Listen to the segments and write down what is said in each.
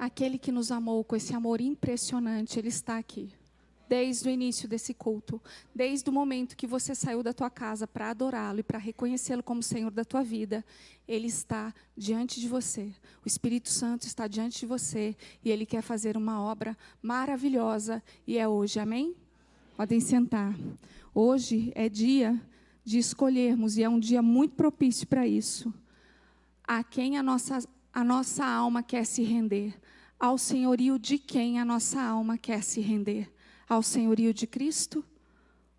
Aquele que nos amou com esse amor impressionante, Ele está aqui. Desde o início desse culto, desde o momento que você saiu da tua casa para adorá-lo e para reconhecê-lo como Senhor da tua vida, Ele está diante de você. O Espírito Santo está diante de você e Ele quer fazer uma obra maravilhosa e é hoje, amém? Podem sentar. Hoje é dia de escolhermos e é um dia muito propício para isso. A quem a nossa alma quer se render? Ao senhorio de quem a nossa alma quer se render? Ao senhorio de Cristo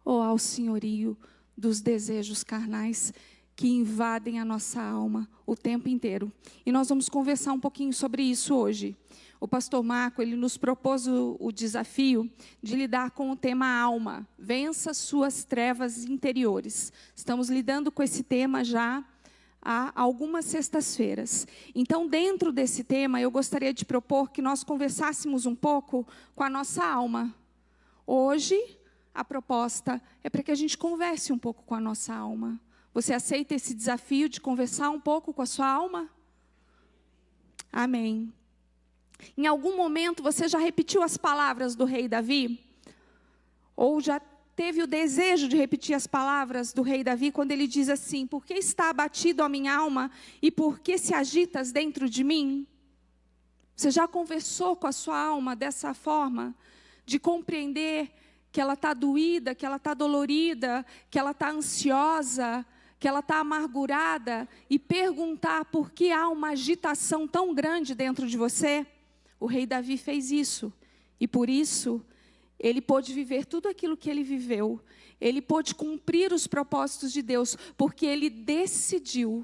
ou ao senhorio dos desejos carnais que invadem a nossa alma o tempo inteiro? E nós vamos conversar um pouquinho sobre isso hoje. O pastor Marco, ele nos propôs o desafio de lidar com o tema alma. Vença suas trevas interiores. Estamos lidando com esse tema já há algumas sextas-feiras. Então, dentro desse tema, eu gostaria de propor que nós conversássemos um pouco com a nossa alma. Hoje, a proposta é para que a gente converse um pouco com a nossa alma. Você aceita esse desafio de conversar um pouco com a sua alma? Amém. Em algum momento, você já repetiu as palavras do rei Davi? Ou já teve o desejo de repetir as palavras do rei Davi, quando ele diz assim: por que está abatido a minha alma e por que se agitas dentro de mim? Você já conversou com a sua alma dessa forma? De compreender que ela está doída, que ela está dolorida, que ela está ansiosa, que ela está amargurada, e perguntar por que há uma agitação tão grande dentro de você? O rei Davi fez isso, e por isso ele pôde viver tudo aquilo que ele viveu. Ele pôde cumprir os propósitos de Deus, porque ele decidiu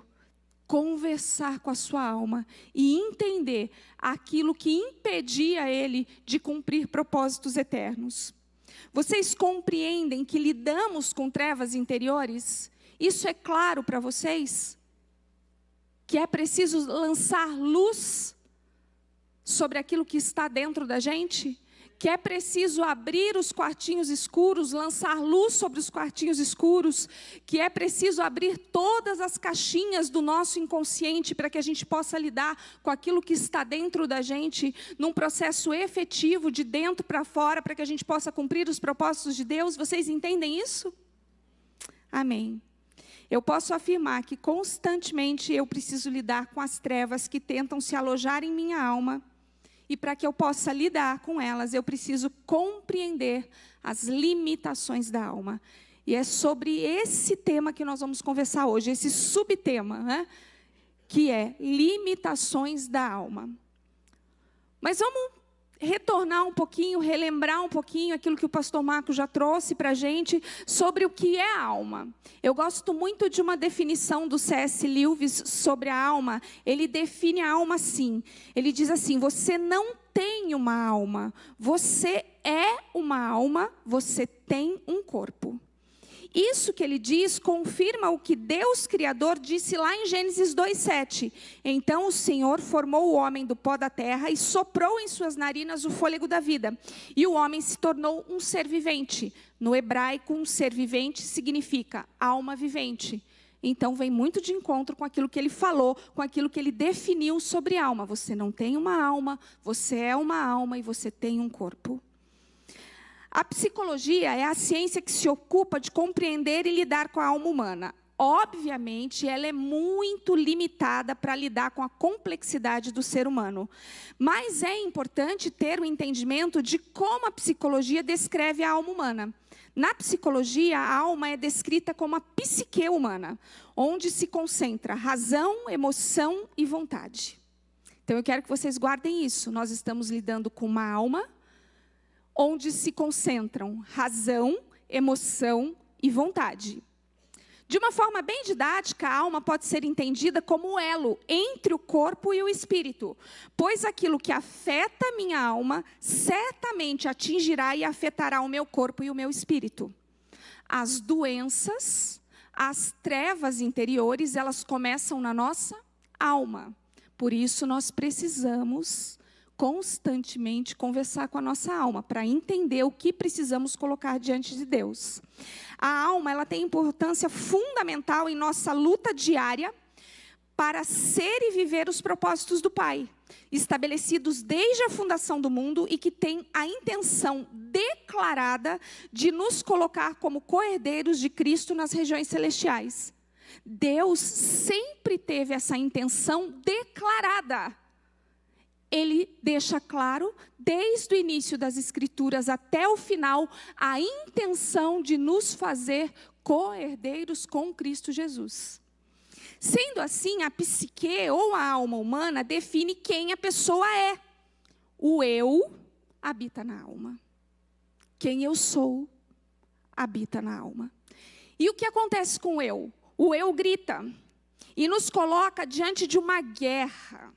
conversar com a sua alma e entender aquilo que impedia ele de cumprir propósitos eternos. Vocês compreendem que lidamos com trevas interiores? Isso é claro para vocês? Que é preciso lançar luz sobre aquilo que está dentro da gente? Que é preciso abrir os quartinhos escuros, lançar luz sobre os quartinhos escuros, que é preciso abrir todas as caixinhas do nosso inconsciente para que a gente possa lidar com aquilo que está dentro da gente, num processo efetivo, de dentro para fora, para que a gente possa cumprir os propósitos de Deus. Vocês entendem isso? Amém. Eu posso afirmar que constantemente eu preciso lidar com as trevas que tentam se alojar em minha alma. E para que eu possa lidar com elas, eu preciso compreender as limitações da alma. E é sobre esse tema que nós vamos conversar hoje, esse subtema, né? Que é limitações da alma. Mas vamos retornar um pouquinho, relembrar um pouquinho aquilo que o pastor Marco já trouxe para a gente sobre o que é a alma. Eu gosto muito de uma definição do C.S. Lewis sobre a alma. Ele define a alma assim. Ele diz assim: você não tem uma alma, você é uma alma, você tem um corpo. Isso que ele diz confirma o que Deus Criador disse lá em Gênesis 2:7. Então o Senhor formou o homem do pó da terra e soprou em suas narinas o fôlego da vida. E o homem se tornou um ser vivente. No hebraico, um ser vivente significa alma vivente. Então vem muito de encontro com aquilo que ele falou, com aquilo que ele definiu sobre alma. Você não tem uma alma, você é uma alma e você tem um corpo. A psicologia é a ciência que se ocupa de compreender e lidar com a alma humana. Obviamente, ela é muito limitada para lidar com a complexidade do ser humano. Mas é importante ter o entendimento de como a psicologia descreve a alma humana. Na psicologia, a alma é descrita como a psique humana, onde se concentra razão, emoção e vontade. Então, eu quero que vocês guardem isso. Nós estamos lidando com uma alma onde se concentram razão, emoção e vontade. De uma forma bem didática, a alma pode ser entendida como o elo entre o corpo e o espírito, pois aquilo que afeta a minha alma certamente atingirá e afetará o meu corpo e o meu espírito. As doenças, as trevas interiores, elas começam na nossa alma. Por isso, nós precisamos constantemente conversar com a nossa alma, para entender o que precisamos colocar diante de Deus. A alma, ela tem importância fundamental em nossa luta diária para ser e viver os propósitos do Pai. estabelecidos desde a fundação do mundo e que têm a intenção declarada de nos colocar como co-herdeiros de Cristo nas regiões celestiais. Deus sempre teve essa intenção declarada. Ele deixa claro, desde o início das Escrituras até o final, a intenção de nos fazer co-herdeiros com Cristo Jesus. Sendo assim, a psique ou a alma humana define quem a pessoa é. O eu habita na alma. Quem eu sou habita na alma. E o que acontece com o eu? O eu grita e nos coloca diante de uma guerra.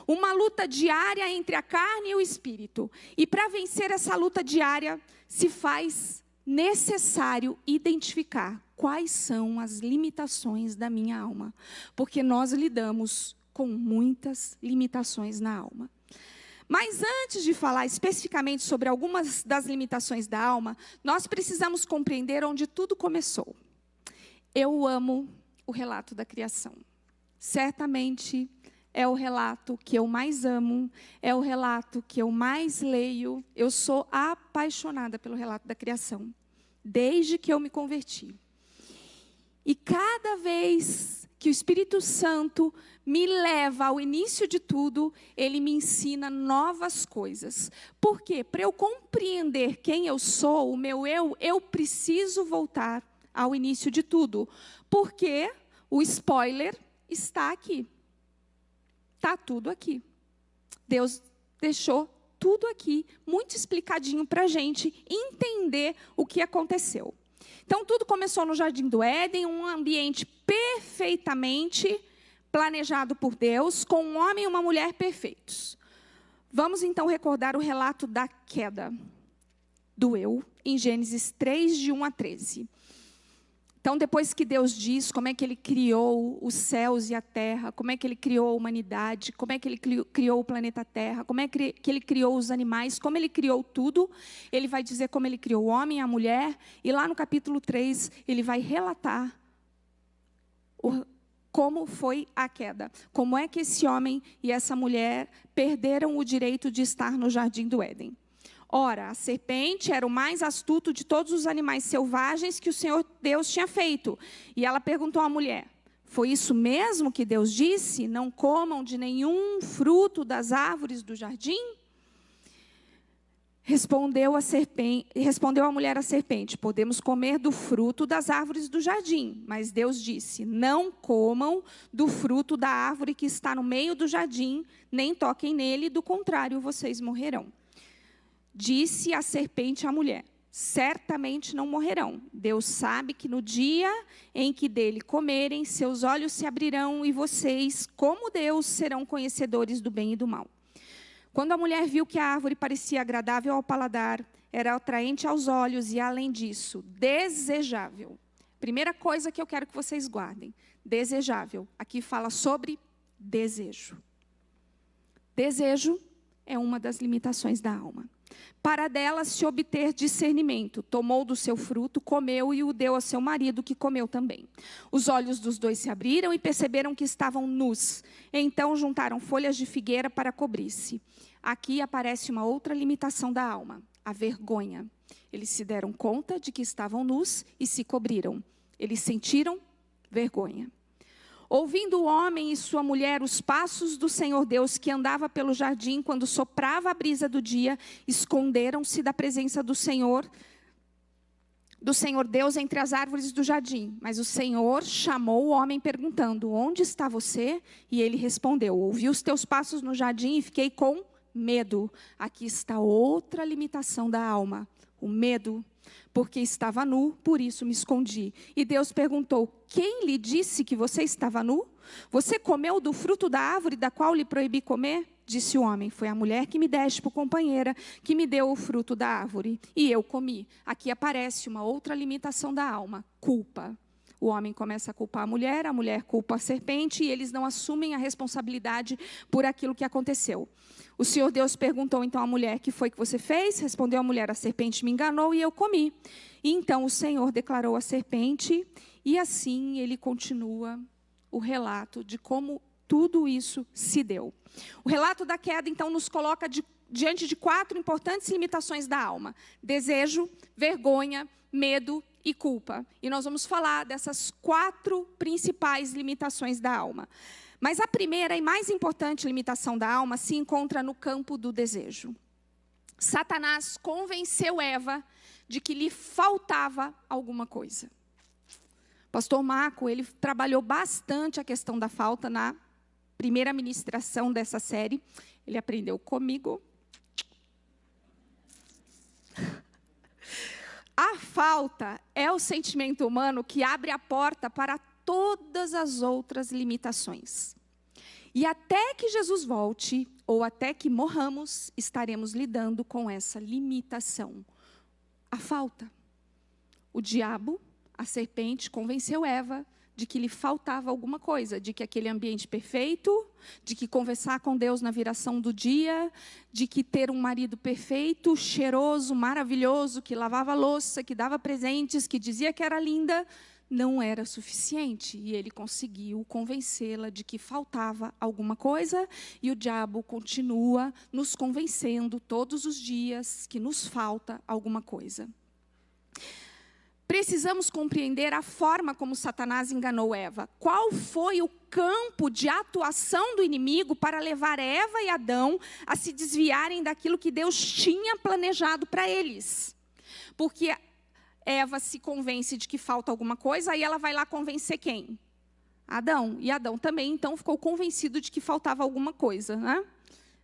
Uma luta diária entre a carne e o espírito. E para vencer essa luta diária, se faz necessário identificar quais são as limitações da minha alma. Porque nós lidamos com muitas limitações na alma. Mas antes de falar especificamente sobre algumas das limitações da alma, nós precisamos compreender onde tudo começou. Eu amo o relato da criação. Certamente é o relato que eu mais amo, é o relato que eu mais leio. Eu sou apaixonada pelo relato da criação, desde que eu me converti. E cada vez que o Espírito Santo me leva ao início de tudo, ele me ensina novas coisas. Por quê? Para eu compreender quem eu sou, o meu eu preciso voltar ao início de tudo. Porque o spoiler está aqui. Está tudo aqui. Deus deixou tudo aqui, muito explicadinho para a gente entender o que aconteceu. Então, tudo começou no Jardim do Éden, um ambiente perfeitamente planejado por Deus, com um homem e uma mulher perfeitos. Vamos, então, recordar o relato da queda do eu, em Gênesis 3, de 1 a 13. Então, depois que Deus diz como é que Ele criou os céus e a terra, como é que Ele criou a humanidade, como é que Ele criou o planeta Terra, como é que Ele criou os animais, como Ele criou tudo, Ele vai dizer como Ele criou o homem e a mulher, e lá no capítulo 3, Ele vai relatar como foi a queda, como é que esse homem e essa mulher perderam o direito de estar no Jardim do Éden. Ora, a serpente era o mais astuto de todos os animais selvagens que o Senhor Deus tinha feito. E ela perguntou à mulher: foi isso mesmo que Deus disse? Não comam de nenhum fruto das árvores do jardim? Respondeu a mulher à serpente: podemos comer do fruto das árvores do jardim. Mas Deus disse: não comam do fruto da árvore que está no meio do jardim, nem toquem nele, do contrário, vocês morrerão. Disse a serpente à mulher: certamente não morrerão. Deus sabe que no dia em que dele comerem, seus olhos se abrirão e vocês, como Deus, serão conhecedores do bem e do mal. Quando a mulher viu que a árvore parecia agradável ao paladar, era atraente aos olhos e, além disso, desejável. Primeira coisa que eu quero que vocês guardem: desejável. Aqui fala sobre desejo. Desejo é uma das limitações da alma. Para dela se obter discernimento, tomou do seu fruto, comeu e o deu ao seu marido, que comeu também. Os olhos dos dois se abriram e perceberam que estavam nus. Então juntaram folhas de figueira para cobrir-se. Aqui aparece uma outra limitação da alma: a vergonha. Eles se deram conta de que estavam nus e se cobriram. Eles sentiram vergonha. Ouvindo o homem e sua mulher os passos do Senhor Deus, que andava pelo jardim quando soprava a brisa do dia, esconderam-se da presença do Senhor Deus entre as árvores do jardim. Mas o Senhor chamou o homem perguntando: onde está você? E ele respondeu: ouvi os teus passos no jardim e fiquei com medo. Aqui está outra limitação da alma: o medo. Porque estava nu, por isso me escondi. E Deus perguntou: quem lhe disse que você estava nu? Você comeu do fruto da árvore da qual lhe proibi comer? Disse o homem: foi a mulher que me deste por companheira, que me deu o fruto da árvore. E eu comi. Aqui aparece uma outra limitação da alma: culpa. O homem começa a culpar a mulher culpa a serpente, e eles não assumem a responsabilidade por aquilo que aconteceu. O Senhor Deus perguntou então à mulher: que foi que você fez? Respondeu a mulher: a serpente me enganou e eu comi. E então o Senhor declarou a serpente, e assim ele continua o relato de como tudo isso se deu. O relato da queda, então, nos coloca diante de 4 importantes limitações da alma: desejo, vergonha, medo e culpa. E nós vamos falar dessas 4 principais limitações da alma. Mas a primeira e mais importante limitação da alma se encontra no campo do desejo. Satanás convenceu Eva de que lhe faltava alguma coisa. Pastor Marco, ele trabalhou bastante a questão da falta na primeira ministração dessa série. Ele aprendeu comigo. A falta é o sentimento humano que abre a porta para todas as outras limitações. E até que Jesus volte, ou até que morramos, estaremos lidando com essa limitação. A falta. O diabo, a serpente, convenceu Eva de que lhe faltava alguma coisa, de que aquele ambiente perfeito, de que conversar com Deus na viração do dia, de que ter um marido perfeito, cheiroso, maravilhoso, que lavava a louça, que dava presentes, que dizia que era linda, não era suficiente. E ele conseguiu convencê-la de que faltava alguma coisa, e o diabo continua nos convencendo todos os dias que nos falta alguma coisa. Precisamos compreender a forma como Satanás enganou Eva. Qual foi o campo de atuação do inimigo para levar Eva e Adão a se desviarem daquilo que Deus tinha planejado para eles? Porque Eva se convence de que falta alguma coisa, aí ela vai lá convencer quem? Adão. E Adão também, então, ficou convencido de que faltava alguma coisa, né?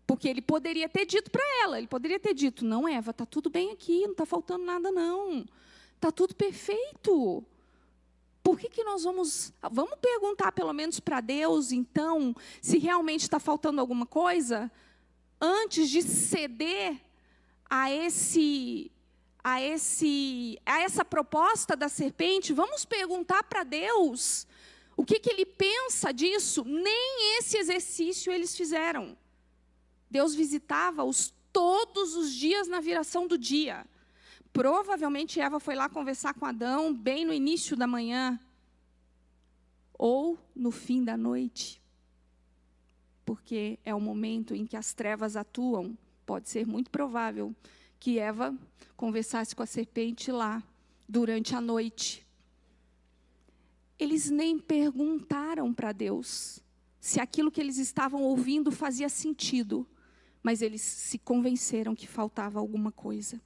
Porque ele poderia ter dito para ela, ele poderia ter dito: não, Eva, está tudo bem aqui, não está faltando nada, não. Está tudo perfeito. Por que nós vamos perguntar pelo menos para Deus, então, se realmente está faltando alguma coisa, antes de ceder a essa proposta da serpente? Vamos perguntar para Deus o que ele pensa disso. Nem esse exercício eles fizeram. Deus visitava-os todos os dias na viração do dia. Provavelmente Eva foi lá conversar com Adão bem no início da manhã ou no fim da noite, porque é o momento em que as trevas atuam. Pode ser muito provável que Eva conversasse com a serpente lá durante a noite. Eles nem perguntaram para Deus se aquilo que eles estavam ouvindo fazia sentido, mas eles se convenceram que faltava alguma coisa.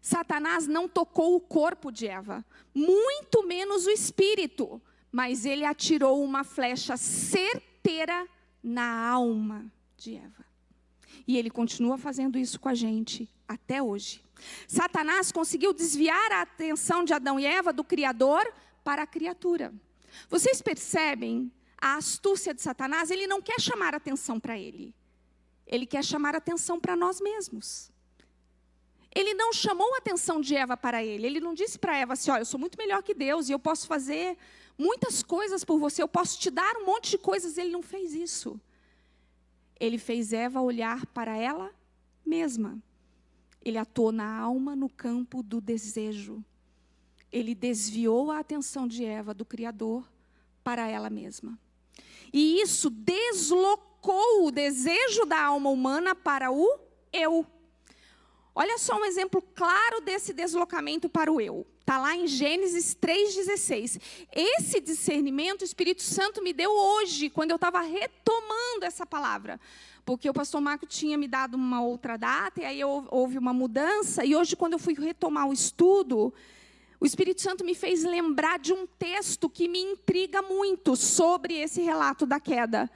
Satanás não tocou o corpo de Eva, muito menos o espírito, mas ele atirou uma flecha certeira na alma de Eva. E ele continua fazendo isso com a gente até hoje. Satanás conseguiu desviar a atenção de Adão e Eva do Criador para a criatura. Vocês percebem a astúcia de Satanás? Ele não quer chamar atenção para ele. Ele quer chamar atenção para nós mesmos. Ele não chamou a atenção de Eva para ele. Ele não disse para Eva assim: olha, eu sou muito melhor que Deus e eu posso fazer muitas coisas por você, eu posso te dar um monte de coisas. Ele não fez isso. Ele fez Eva olhar para ela mesma. Ele atuou na alma, no campo do desejo. Ele desviou a atenção de Eva do Criador para ela mesma. E isso deslocou o desejo da alma humana para o eu. Olha só um exemplo claro desse deslocamento para o eu. Está lá em Gênesis 3,16. Esse discernimento o Espírito Santo me deu hoje, quando eu estava retomando essa palavra. Porque o pastor Marco tinha me dado uma outra data, e aí houve uma mudança. E hoje, quando eu fui retomar o estudo, o Espírito Santo me fez lembrar de um texto que me intriga muito sobre esse relato da queda.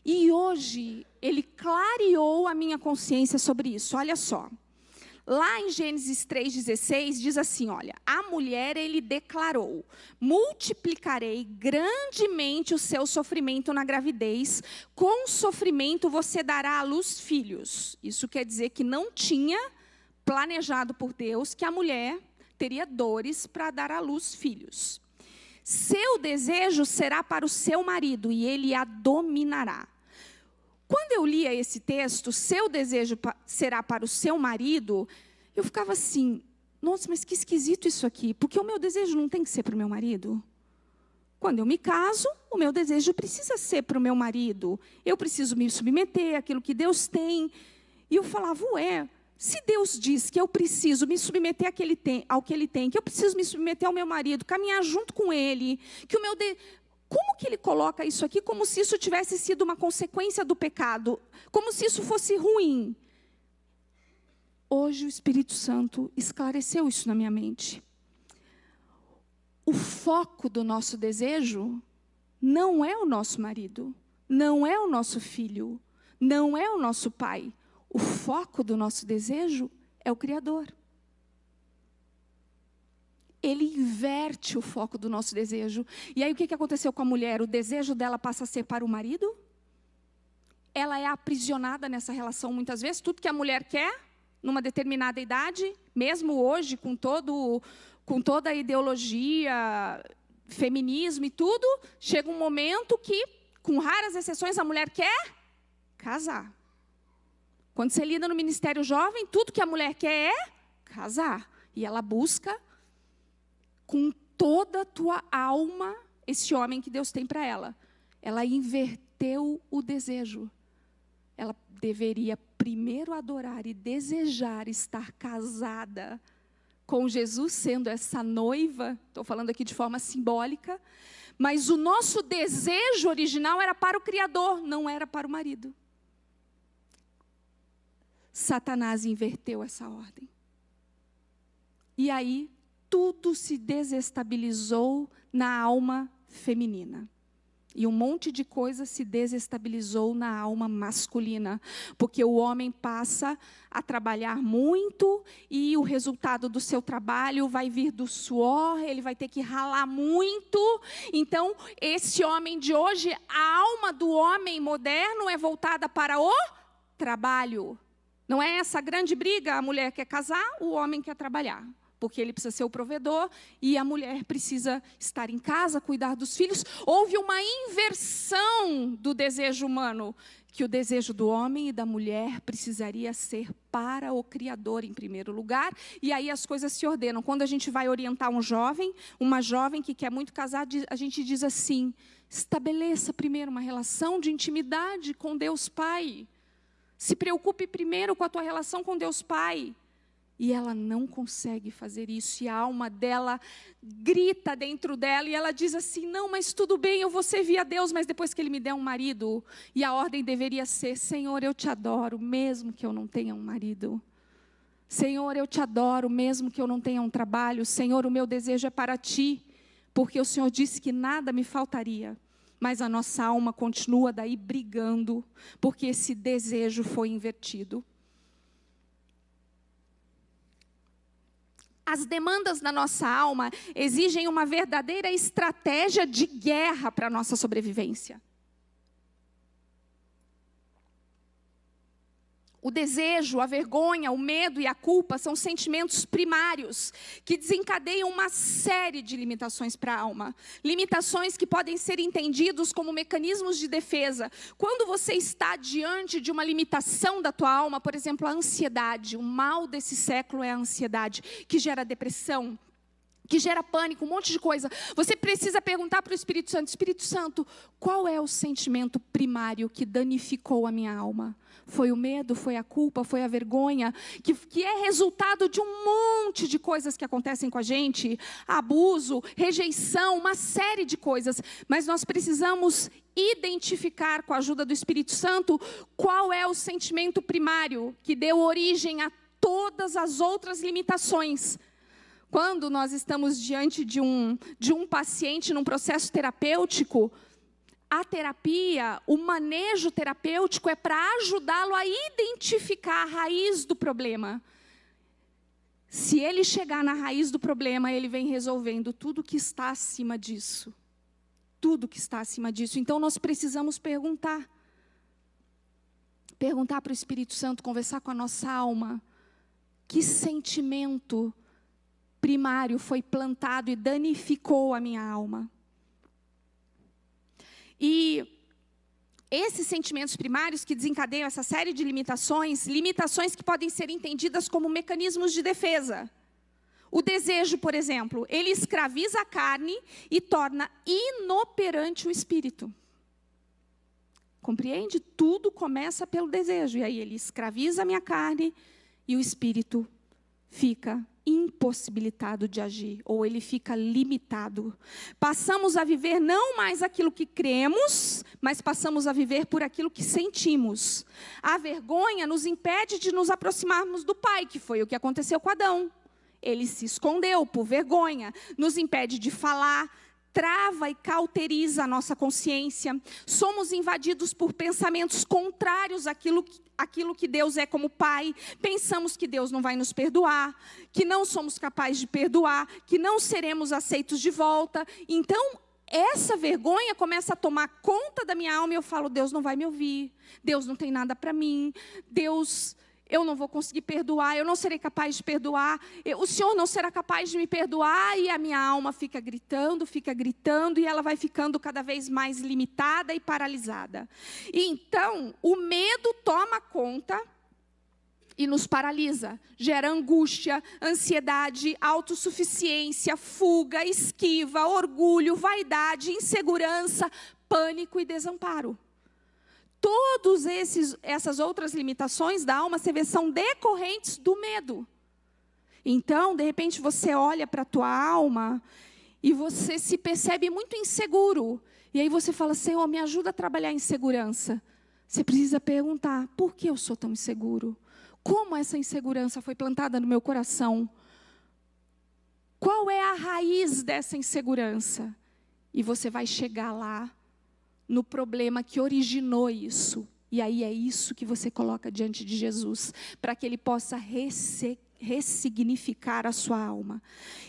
E hoje, ele clareou a minha consciência sobre isso. Olha só. Lá em Gênesis 3,16, diz assim, olha: a mulher, ele declarou: multiplicarei grandemente o seu sofrimento na gravidez, com sofrimento você dará à luz filhos. Isso quer dizer que não tinha planejado por Deus que a mulher teria dores para dar à luz filhos. Seu desejo será para o seu marido, e ele a dominará. Quando eu lia esse texto, seu desejo será para o seu marido, eu ficava assim: nossa, mas que esquisito isso aqui, porque o meu desejo não tem que ser para o meu marido? Quando eu me caso, o meu desejo precisa ser para o meu marido. Eu preciso me submeter àquilo que Deus tem. E eu falava, se Deus diz que eu preciso me submeter ao que Ele tem, que eu preciso me submeter ao meu marido, caminhar junto com Ele, que como que Ele coloca isso aqui como se isso tivesse sido uma consequência do pecado, como se isso fosse ruim? Hoje o Espírito Santo esclareceu isso na minha mente. O foco do nosso desejo não é o nosso marido, não é o nosso filho, não é o nosso pai. O foco do nosso desejo é o Criador. Ele inverte o foco do nosso desejo. E aí o que aconteceu com a mulher? O desejo dela passa a ser para o marido? Ela é aprisionada nessa relação muitas vezes. Tudo que a mulher quer, numa determinada idade, mesmo hoje, com toda a ideologia, feminismo e tudo, chega um momento que, com raras exceções, a mulher quer casar. Quando você lida no Ministério Jovem, tudo que a mulher quer é casar. E ela busca, com toda a tua alma, esse homem que Deus tem para ela. Ela inverteu o desejo. Ela deveria primeiro adorar e desejar estar casada com Jesus, sendo essa noiva. Estou falando aqui de forma simbólica. Mas o nosso desejo original era para o Criador, não era para o marido. Satanás inverteu essa ordem. E aí, tudo se desestabilizou na alma feminina. E um monte de coisa se desestabilizou na alma masculina. Porque o homem passa a trabalhar muito e o resultado do seu trabalho vai vir do suor, ele vai ter que ralar muito. Então, esse homem de hoje, a alma do homem moderno é voltada para o trabalho. Não é essa grande briga? A mulher quer casar, o homem quer trabalhar. Porque ele precisa ser o provedor e a mulher precisa estar em casa, cuidar dos filhos. Houve uma inversão do desejo humano, que o desejo do homem e da mulher precisaria ser para o Criador em primeiro lugar. E aí as coisas se ordenam. Quando a gente vai orientar um jovem, uma jovem que quer muito casar, a gente diz assim, estabeleça primeiro uma relação de intimidade com Deus Pai. Se preocupe primeiro com a tua relação com Deus Pai. E ela não consegue fazer isso. E a alma dela grita dentro dela. E ela diz assim, não, mas tudo bem, eu vou servir a Deus. Mas depois que Ele me der um marido. E a ordem deveria ser, Senhor, eu te adoro, mesmo que eu não tenha um marido. Senhor, eu te adoro, mesmo que eu não tenha um trabalho. Senhor, o meu desejo é para Ti. Porque o Senhor disse que nada me faltaria. Mas a nossa alma continua daí brigando. Porque esse desejo foi invertido. As demandas da nossa alma exigem uma verdadeira estratégia de guerra para a nossa sobrevivência. O desejo, a vergonha, o medo e a culpa são sentimentos primários que desencadeiam uma série de limitações para a alma. Limitações que podem ser entendidos como mecanismos de defesa. Quando você está diante de uma limitação da tua alma, por exemplo, a ansiedade, o mal desse século é a ansiedade, que gera depressão, que gera pânico, um monte de coisa. Você precisa perguntar para o Espírito Santo, qual é o sentimento primário que danificou a minha alma? Foi o medo, foi a culpa, foi a vergonha, que é resultado de um monte de coisas que acontecem com a gente, abuso, rejeição, uma série de coisas. Mas nós precisamos identificar com a ajuda do Espírito Santo qual é o sentimento primário que deu origem a todas as outras limitações. Quando nós estamos diante de um paciente num processo terapêutico, a terapia, o manejo terapêutico é para ajudá-lo a identificar a raiz do problema. Se ele chegar na raiz do problema, ele vem resolvendo tudo que está acima disso. Tudo que está acima disso. Então, nós precisamos perguntar. Perguntar para o Espírito Santo, conversar com a nossa alma. Que sentimento primário foi plantado e danificou a minha alma? E esses sentimentos primários que desencadeiam essa série de limitações que podem ser entendidas como mecanismos de defesa. O desejo, por exemplo, ele escraviza a carne e torna inoperante o espírito. Compreende? Tudo começa pelo desejo. E aí ele escraviza a minha carne e o espírito fica impossibilitado de agir, ou ele fica limitado. Passamos a viver não mais aquilo que cremos, mas passamos a viver por aquilo que sentimos. A vergonha nos impede de nos aproximarmos do Pai, que foi o que aconteceu com Adão. Ele se escondeu por vergonha, nos impede de falar, trava e cauteriza a nossa consciência. Somos invadidos por pensamentos contrários àquilo que Deus é como Pai. Pensamos que Deus não vai nos perdoar, que não somos capazes de perdoar, que não seremos aceitos de volta. Então, essa vergonha começa a tomar conta da minha alma e eu falo, Deus não vai me ouvir, Deus não tem nada para mim, Deus, eu não vou conseguir perdoar, eu não serei capaz de perdoar, o Senhor não será capaz de me perdoar, e a minha alma fica gritando, e ela vai ficando cada vez mais limitada e paralisada. E então, o medo toma conta e nos paralisa, gera angústia, ansiedade, autossuficiência, fuga, esquiva, orgulho, vaidade, insegurança, pânico e desamparo. Todas essas outras limitações da alma, você vê, são decorrentes do medo. Então, de repente, você olha para a tua alma e você se percebe muito inseguro. E aí você fala, Senhor, me ajuda a trabalhar a insegurança. Você precisa perguntar, por que eu sou tão inseguro? Como essa insegurança foi plantada no meu coração? Qual é a raiz dessa insegurança? E você vai chegar lá, no problema que originou isso. E aí é isso que você coloca diante de Jesus, para que Ele possa ressignificar a sua alma.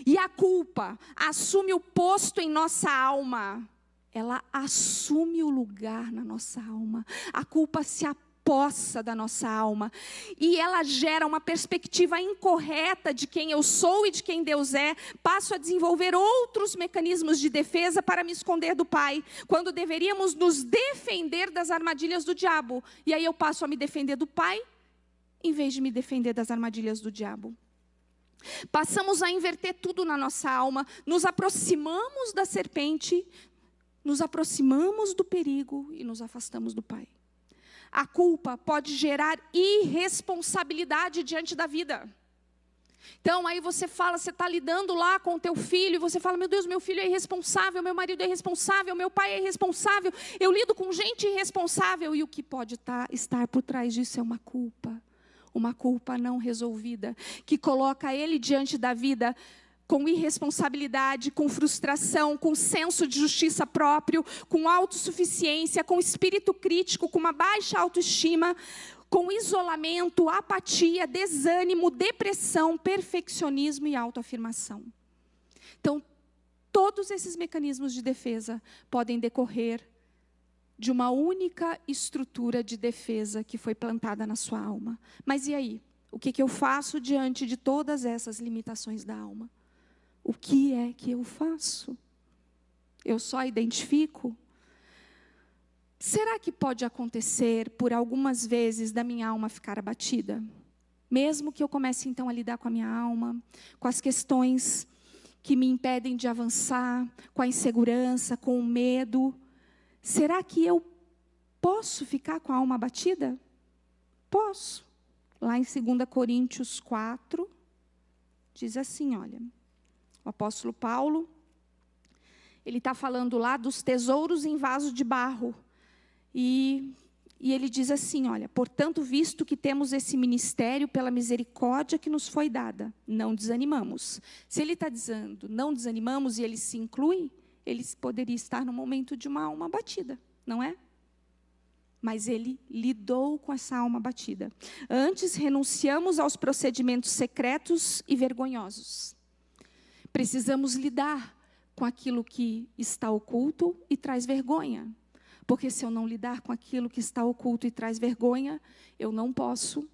E a culpa assume o posto em nossa alma. Ela assume o lugar na nossa alma. A culpa se apossa da nossa alma. E ela gera uma perspectiva incorreta de quem eu sou e de quem Deus é. Passo a desenvolver outros mecanismos de defesa para me esconder do Pai, quando deveríamos nos defender das armadilhas do diabo. E aí eu passo a me defender do Pai, em vez de me defender das armadilhas do diabo. Passamos a inverter tudo na nossa alma, nos aproximamos da serpente, nos aproximamos do perigo e nos afastamos do Pai. A culpa pode gerar irresponsabilidade diante da vida. Então, aí você fala, você está lidando lá com o teu filho, e você fala, meu Deus, meu filho é irresponsável, meu marido é irresponsável, meu pai é irresponsável, eu lido com gente irresponsável, e o que pode estar por trás disso é uma culpa não resolvida, que coloca ele diante da vida com irresponsabilidade, com frustração, com senso de justiça próprio, com autossuficiência, com espírito crítico, com uma baixa autoestima, com isolamento, apatia, desânimo, depressão, perfeccionismo e autoafirmação. Então, todos esses mecanismos de defesa podem decorrer de uma única estrutura de defesa que foi plantada na sua alma. Mas e aí? O que eu faço diante de todas essas limitações da alma? O que é que eu faço? Eu só identifico? Será que pode acontecer por algumas vezes da minha alma ficar abatida? Mesmo que eu comece então a lidar com a minha alma, com as questões que me impedem de avançar, com a insegurança, com o medo, será que eu posso ficar com a alma abatida? Posso. Lá em 2 Coríntios 4, diz assim, olha, o apóstolo Paulo, ele está falando lá dos tesouros em vaso de barro. E ele diz assim, olha, portanto, visto que temos esse ministério pela misericórdia que nos foi dada, não desanimamos. Se ele está dizendo, não desanimamos, e ele se inclui, ele poderia estar no momento de uma alma abatida, não é? Mas ele lidou com essa alma abatida. Antes, renunciamos aos procedimentos secretos e vergonhosos. Precisamos lidar com aquilo que está oculto e traz vergonha. Porque se eu não lidar com aquilo que está oculto e traz vergonha, eu não posso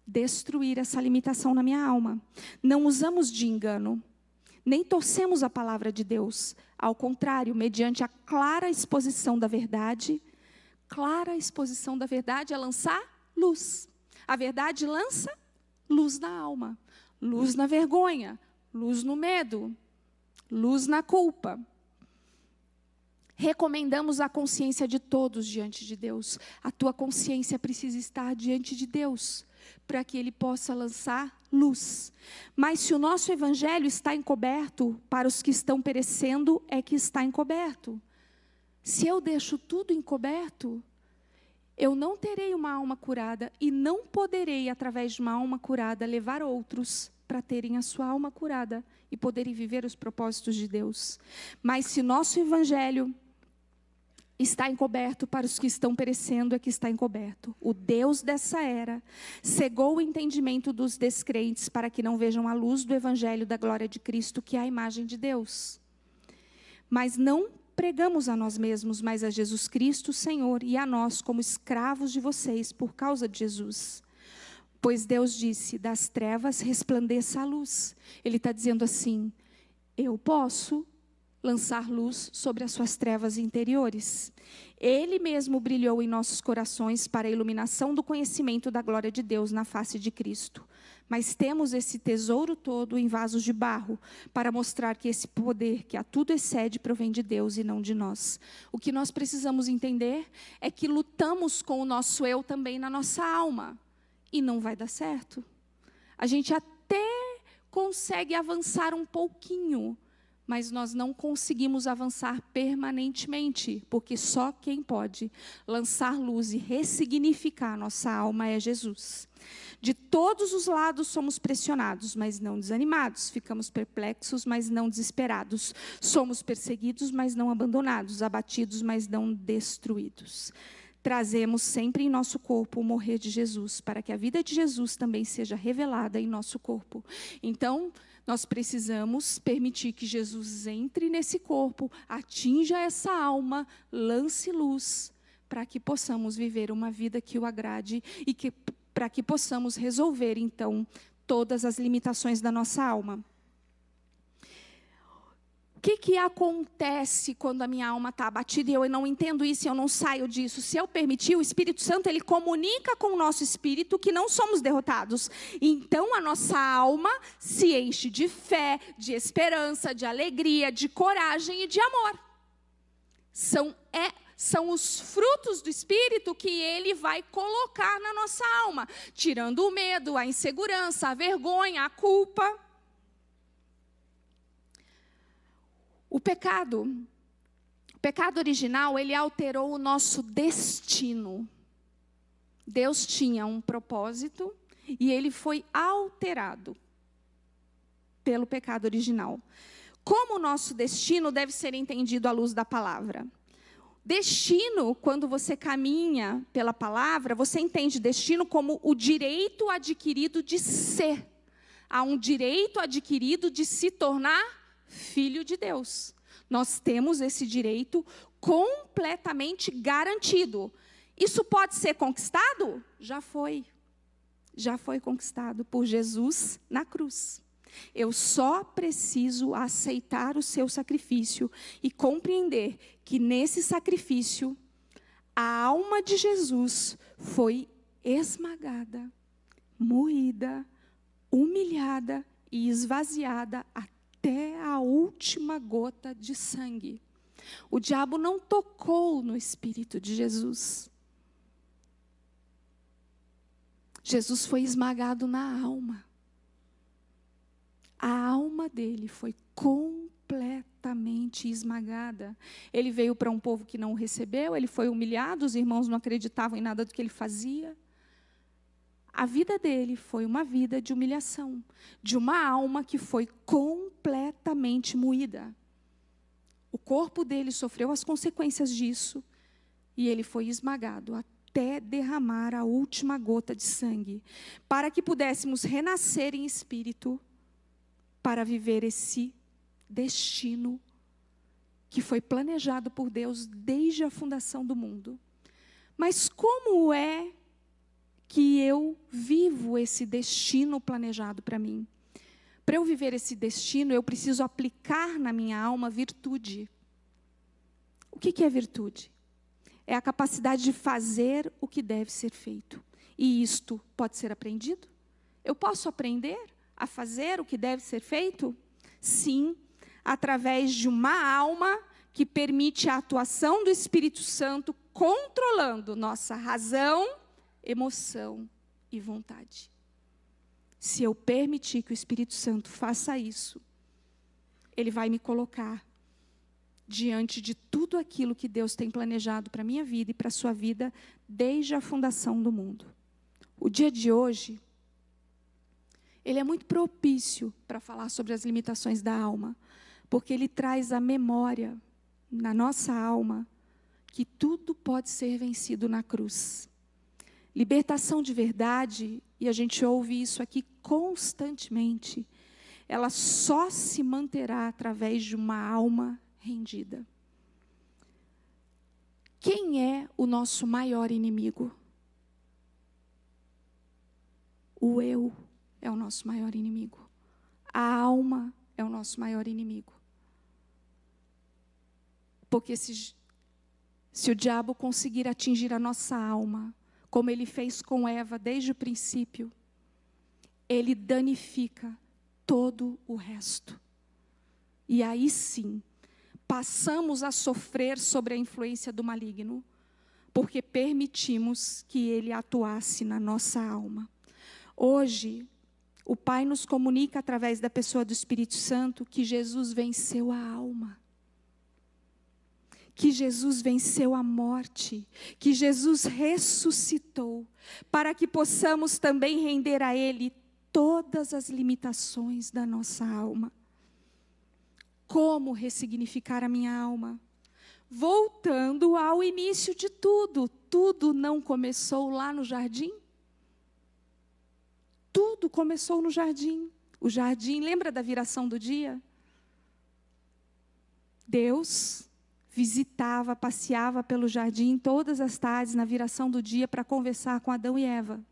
destruir essa limitação na minha alma. Não usamos de engano, nem torcemos a palavra de Deus. Ao contrário, mediante a clara exposição da verdade é lançar luz. A verdade lança luz na alma, luz na vergonha, luz no medo, luz na culpa. Recomendamos a consciência de todos diante de Deus. A tua consciência precisa estar diante de Deus, para que Ele possa lançar luz. Mas se o nosso evangelho está encoberto, para os que estão perecendo, é que está encoberto. Se eu deixo tudo encoberto, eu não terei uma alma curada e não poderei, através de uma alma curada, levar outros para terem a sua alma curada e poderem viver os propósitos de Deus. Mas se nosso evangelho está encoberto, para os que estão perecendo é que está encoberto. O Deus dessa era cegou o entendimento dos descrentes para que não vejam a luz do evangelho da glória de Cristo, que é a imagem de Deus. Mas não pregamos a nós mesmos, mas a Jesus Cristo, Senhor, e a nós como escravos de vocês por causa de Jesus. Pois Deus disse, das trevas resplandeça a luz. Ele está dizendo assim, eu posso lançar luz sobre as suas trevas interiores. Ele mesmo brilhou em nossos corações para a iluminação do conhecimento da glória de Deus na face de Cristo. Mas temos esse tesouro todo em vasos de barro, para mostrar que esse poder que a tudo excede provém de Deus e não de nós. O que nós precisamos entender é que lutamos com o nosso eu também na nossa alma. E não vai dar certo. A gente até consegue avançar um pouquinho, mas nós não conseguimos avançar permanentemente, porque só quem pode lançar luz e ressignificar a nossa alma é Jesus. De todos os lados somos pressionados, mas não desanimados. Ficamos perplexos, mas não desesperados. Somos perseguidos, mas não abandonados. Abatidos, mas não destruídos. Trazemos sempre em nosso corpo o morrer de Jesus, para que a vida de Jesus também seja revelada em nosso corpo. Então, nós precisamos permitir que Jesus entre nesse corpo, atinja essa alma, lance luz, para que possamos viver uma vida que o agrade e para que possamos resolver, então, todas as limitações da nossa alma. O que acontece quando a minha alma está abatida e eu não entendo isso, eu não saio disso? Se eu permitir, o Espírito Santo, ele comunica com o nosso espírito que não somos derrotados. Então, a nossa alma se enche de fé, de esperança, de alegria, de coragem e de amor. São os frutos do Espírito que ele vai colocar na nossa alma, tirando o medo, a insegurança, a vergonha, a culpa. O pecado original, ele alterou o nosso destino. Deus tinha um propósito e ele foi alterado pelo pecado original. Como o nosso destino deve ser entendido à luz da palavra? Destino, quando você caminha pela palavra, você entende destino como o direito adquirido de ser. Há um direito adquirido de se tornar filho de Deus. Nós temos esse direito completamente garantido. Isso pode ser conquistado? Já foi. Já foi conquistado por Jesus na cruz. Eu só preciso aceitar o seu sacrifício e compreender que nesse sacrifício a alma de Jesus foi esmagada, moída, humilhada e esvaziada até a última gota de sangue. O diabo não tocou no espírito de Jesus. Jesus foi esmagado na alma. A alma dele foi completamente esmagada. Ele veio para um povo que não o recebeu, ele foi humilhado, os irmãos não acreditavam em nada do que ele fazia. A vida dele foi uma vida de humilhação, de uma alma que foi completamente moída. O corpo dele sofreu as consequências disso e ele foi esmagado até derramar a última gota de sangue, para que pudéssemos renascer em espírito, para viver esse destino que foi planejado por Deus desde a fundação do mundo. Mas como é que eu vivo esse destino planejado para mim? Para eu viver esse destino, eu preciso aplicar na minha alma virtude. O que é virtude? É a capacidade de fazer o que deve ser feito. E isto pode ser aprendido? Eu posso aprender a fazer o que deve ser feito? Sim, através de uma alma que permite a atuação do Espírito Santo controlando nossa razão, emoção e vontade. Se eu permitir que o Espírito Santo faça isso, ele vai me colocar diante de tudo aquilo que Deus tem planejado para a minha vida e para a sua vida desde a fundação do mundo. O dia de hoje, ele é muito propício para falar sobre as limitações da alma, porque ele traz a memória na nossa alma que tudo pode ser vencido na cruz. Libertação de verdade, e a gente ouve isso aqui constantemente, ela só se manterá através de uma alma rendida. Quem é o nosso maior inimigo? O eu é o nosso maior inimigo. A alma é o nosso maior inimigo. Porque se o diabo conseguir atingir a nossa alma, como ele fez com Eva desde o princípio, ele danifica todo o resto. E aí sim, passamos a sofrer sobre a influência do maligno, porque permitimos que ele atuasse na nossa alma. Hoje, o Pai nos comunica através da pessoa do Espírito Santo que Jesus venceu a alma. Que Jesus venceu a morte, que Jesus ressuscitou, para que possamos também render a Ele todas as limitações da nossa alma. Como ressignificar a minha alma? Voltando ao início de tudo. Tudo não começou lá no jardim? Tudo começou no jardim. O jardim, lembra da viração do dia? Deus visitava, passeava pelo jardim todas as tardes na viração do dia para conversar com Adão e Eva.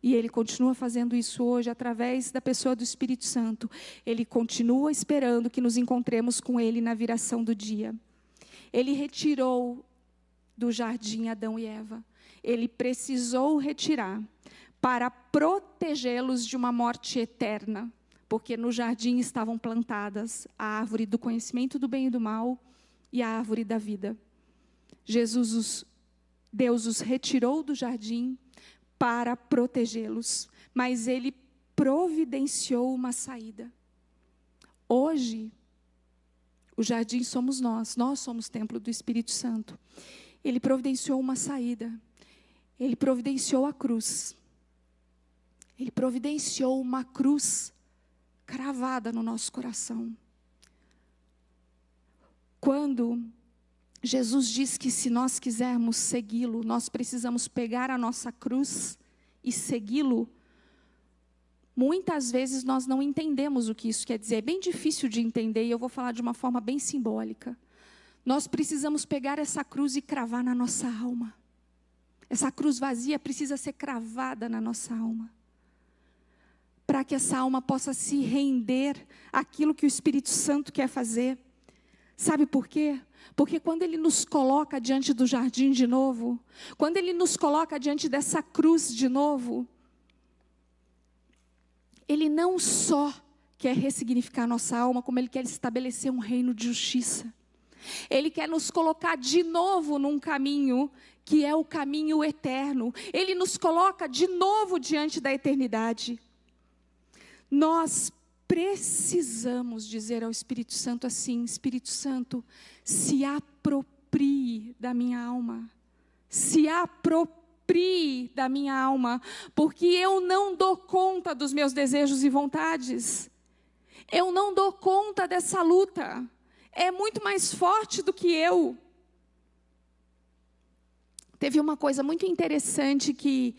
E Ele continua fazendo isso hoje através da pessoa do Espírito Santo. Ele continua esperando que nos encontremos com Ele na viração do dia. Ele retirou do jardim Adão e Eva. Ele precisou retirar para protegê-los de uma morte eterna. Porque no jardim estavam plantadas a árvore do conhecimento do bem e do mal e a árvore da vida. Deus os retirou do jardim para protegê-los, mas Ele providenciou uma saída. Hoje, o jardim somos nós somos templo do Espírito Santo. Ele providenciou uma saída, Ele providenciou a cruz. Ele providenciou uma cruz cravada no nosso coração. Quando Jesus diz que se nós quisermos segui-lo, nós precisamos pegar a nossa cruz e segui-lo. Muitas vezes nós não entendemos o que isso quer dizer. É bem difícil de entender e eu vou falar de uma forma bem simbólica. Nós precisamos pegar essa cruz e cravar na nossa alma. Essa cruz vazia precisa ser cravada na nossa alma. Para que essa alma possa se render àquilo que o Espírito Santo quer fazer. Sabe por quê? Porque quando Ele nos coloca diante do jardim de novo, quando Ele nos coloca diante dessa cruz de novo, Ele não só quer ressignificar a nossa alma, como Ele quer estabelecer um reino de justiça. Ele quer nos colocar de novo num caminho que é o caminho eterno. Ele nos coloca de novo diante da eternidade. Nós precisamos dizer ao Espírito Santo assim: Espírito Santo, se aproprie da minha alma. Se aproprie da minha alma, porque eu não dou conta dos meus desejos e vontades. Eu não dou conta dessa luta. É muito mais forte do que eu. Teve uma coisa muito interessante que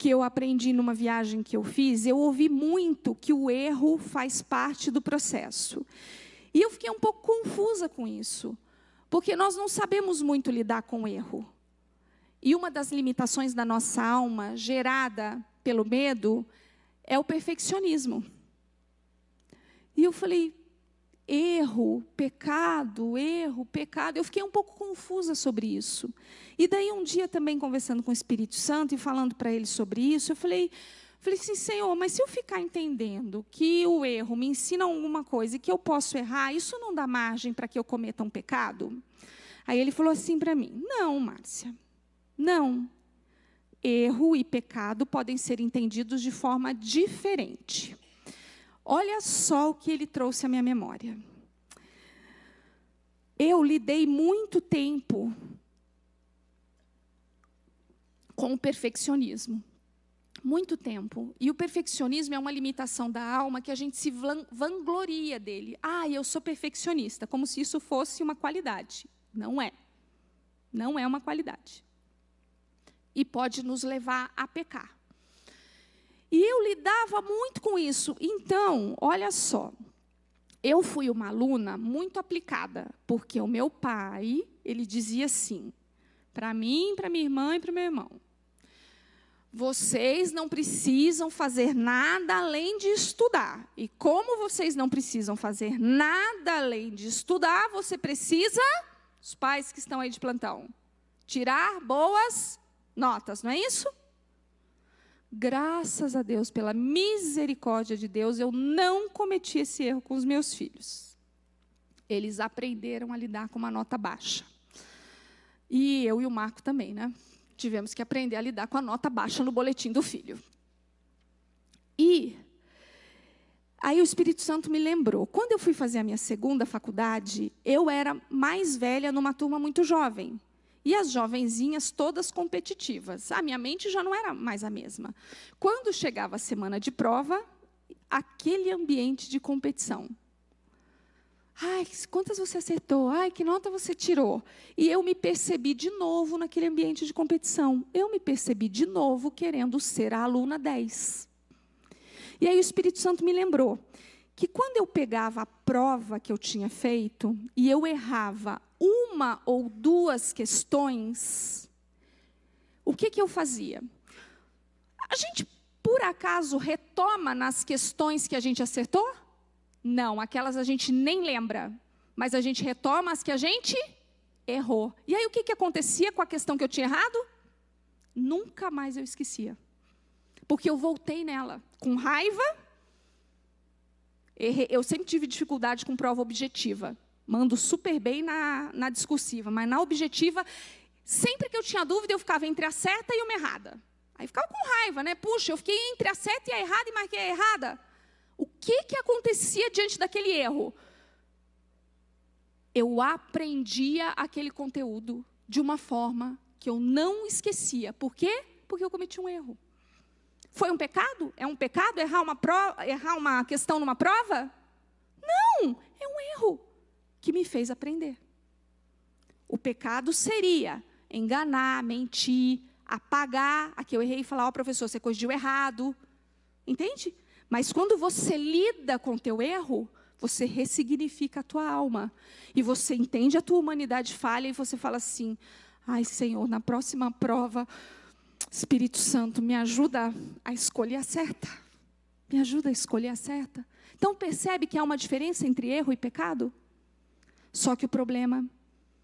eu aprendi numa viagem que eu fiz. Eu ouvi muito que o erro faz parte do processo. E eu fiquei um pouco confusa com isso, porque nós não sabemos muito lidar com o erro. E uma das limitações da nossa alma, gerada pelo medo, é o perfeccionismo. E eu falei, erro, pecado. Eu fiquei um pouco confusa sobre isso. E daí um dia também conversando com o Espírito Santo e falando para ele sobre isso, eu falei, Falei assim, Senhor, mas se eu ficar entendendo que o erro me ensina alguma coisa e que eu posso errar, isso não dá margem para que eu cometa um pecado? Aí ele falou assim para mim, não, Márcia, não. Erro e pecado podem ser entendidos de forma diferente. Olha só o que ele trouxe à minha memória. Eu lidei muito tempo com o perfeccionismo. Muito tempo. E o perfeccionismo é uma limitação da alma que a gente se vangloria dele. Ah, eu sou perfeccionista, como se isso fosse uma qualidade. Não é. Não é uma qualidade. E pode nos levar a pecar. E eu lidava muito com isso. Então, olha só. Eu fui uma aluna muito aplicada, porque o meu pai, ele dizia assim, para mim, para minha irmã e para o meu irmão. Vocês não precisam fazer nada além de estudar. E como vocês não precisam fazer nada além de estudar, você precisa, os pais que estão aí de plantão, tirar boas notas, não é isso? Graças a Deus, pela misericórdia de Deus, eu não cometi esse erro com os meus filhos. Eles aprenderam a lidar com uma nota baixa. E eu e o Marco também, né? Tivemos que aprender a lidar com a nota baixa no boletim do filho. E aí o Espírito Santo me lembrou. Quando eu fui fazer a minha segunda faculdade, eu era mais velha numa turma muito jovem. E as jovenzinhas todas competitivas. A minha mente já não era mais a mesma. Quando chegava a semana de prova, aquele ambiente de competição. Ai, quantas você acertou? Ai, que nota você tirou? E eu me percebi de novo naquele ambiente de competição. Eu me percebi de novo querendo ser a aluna 10. E aí o Espírito Santo me lembrou que quando eu pegava a prova que eu tinha feito e eu errava uma ou duas questões, o que eu fazia? A gente, por acaso, retoma nas questões que a gente acertou? Não, aquelas a gente nem lembra, mas a gente retoma as que a gente errou. E aí o que acontecia com a questão que eu tinha errado? Nunca mais eu esquecia. Porque eu voltei nela com raiva. Eu sempre tive dificuldade com prova objetiva. Mando super bem na discursiva, mas na objetiva, sempre que eu tinha dúvida, eu ficava entre a certa e uma errada. Aí ficava com raiva, né? Puxa, eu fiquei entre a certa e a errada e marquei a errada. O que acontecia diante daquele erro? Eu aprendia aquele conteúdo de uma forma que eu não esquecia. Por quê? Porque eu cometi um erro. Foi um pecado? É um pecado errar uma questão numa prova? Não, é um erro que me fez aprender. O pecado seria enganar, mentir, apagar. Aqui eu errei e falar, professor, você corrigiu errado. Entende? Mas quando você lida com o teu erro, você ressignifica a tua alma. E você entende a tua humanidade falha e você fala assim, ai, Senhor, na próxima prova, Espírito Santo, me ajuda a escolher a certa. Me ajuda a escolher a certa. Então, percebe que há uma diferença entre erro e pecado? Só que o problema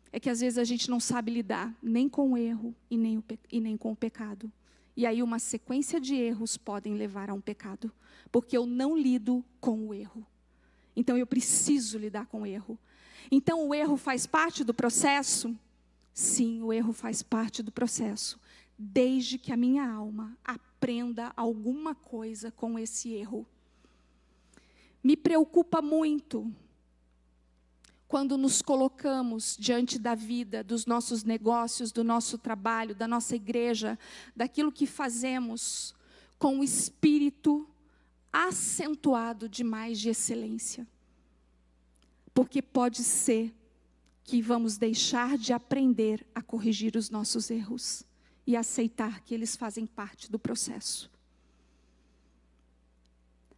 é que às vezes a gente não sabe lidar nem com o erro e nem com o pecado. E aí uma sequência de erros podem levar a um pecado, porque eu não lido com o erro. Então eu preciso lidar com o erro. Então o erro faz parte do processo? Sim, o erro faz parte do processo, desde que a minha alma aprenda alguma coisa com esse erro. Me preocupa muito quando nos colocamos diante da vida, dos nossos negócios, do nosso trabalho, da nossa igreja, daquilo que fazemos com o espírito acentuado demais de excelência. Porque pode ser que vamos deixar de aprender a corrigir os nossos erros e aceitar que eles fazem parte do processo.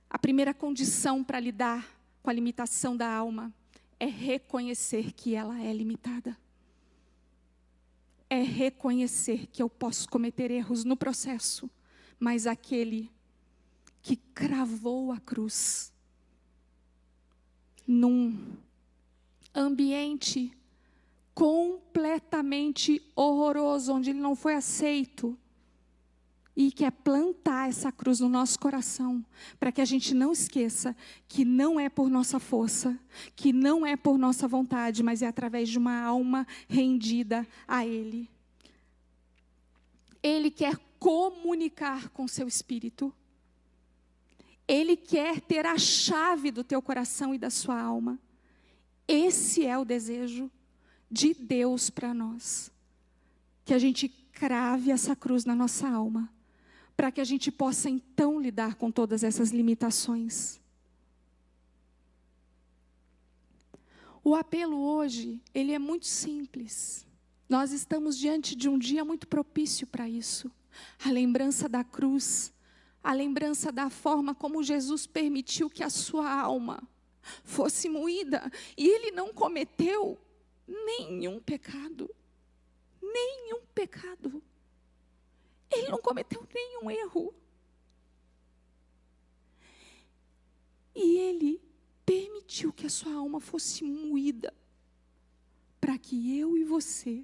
A primeira condição para lidar com a limitação da alma é reconhecer que ela é limitada. É reconhecer que eu posso cometer erros no processo, mas aquele que cravou a cruz num ambiente completamente horroroso, onde ele não foi aceito, e quer plantar essa cruz no nosso coração, para que a gente não esqueça que não é por nossa força, que não é por nossa vontade, mas é através de uma alma rendida a Ele. Ele quer comunicar com seu espírito. Ele quer ter a chave do teu coração e da sua alma. Esse é o desejo de Deus para nós. Que a gente crave essa cruz na nossa alma, para que a gente possa então lidar com todas essas limitações. O apelo hoje, ele é muito simples. Nós estamos diante de um dia muito propício para isso. A lembrança da cruz, a lembrança da forma como Jesus permitiu que a sua alma fosse moída. E Ele não cometeu nenhum pecado. Nenhum pecado. Ele não cometeu nenhum erro. E Ele permitiu que a sua alma fosse moída, para que eu e você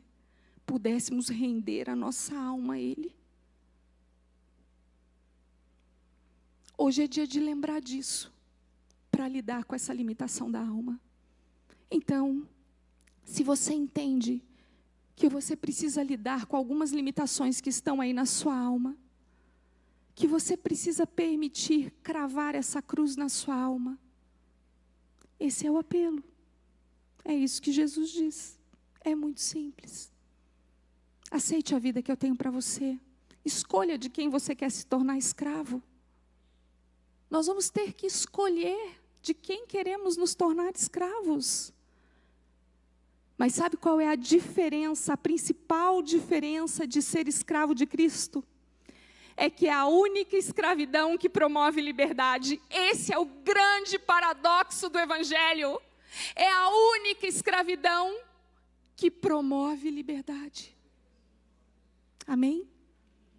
pudéssemos render a nossa alma a Ele. Hoje é dia de lembrar disso, para lidar com essa limitação da alma. Então, se você entende que você precisa lidar com algumas limitações que estão aí na sua alma, que você precisa permitir cravar essa cruz na sua alma, esse é o apelo. É isso que Jesus diz. É muito simples. Aceite a vida que eu tenho para você. Escolha de quem você quer se tornar escravo. Nós vamos ter que escolher de quem queremos nos tornar escravos. Mas sabe qual é a diferença, a principal diferença de ser escravo de Cristo? É que é a única escravidão que promove liberdade. Esse é o grande paradoxo do Evangelho. É a única escravidão que promove liberdade. Amém?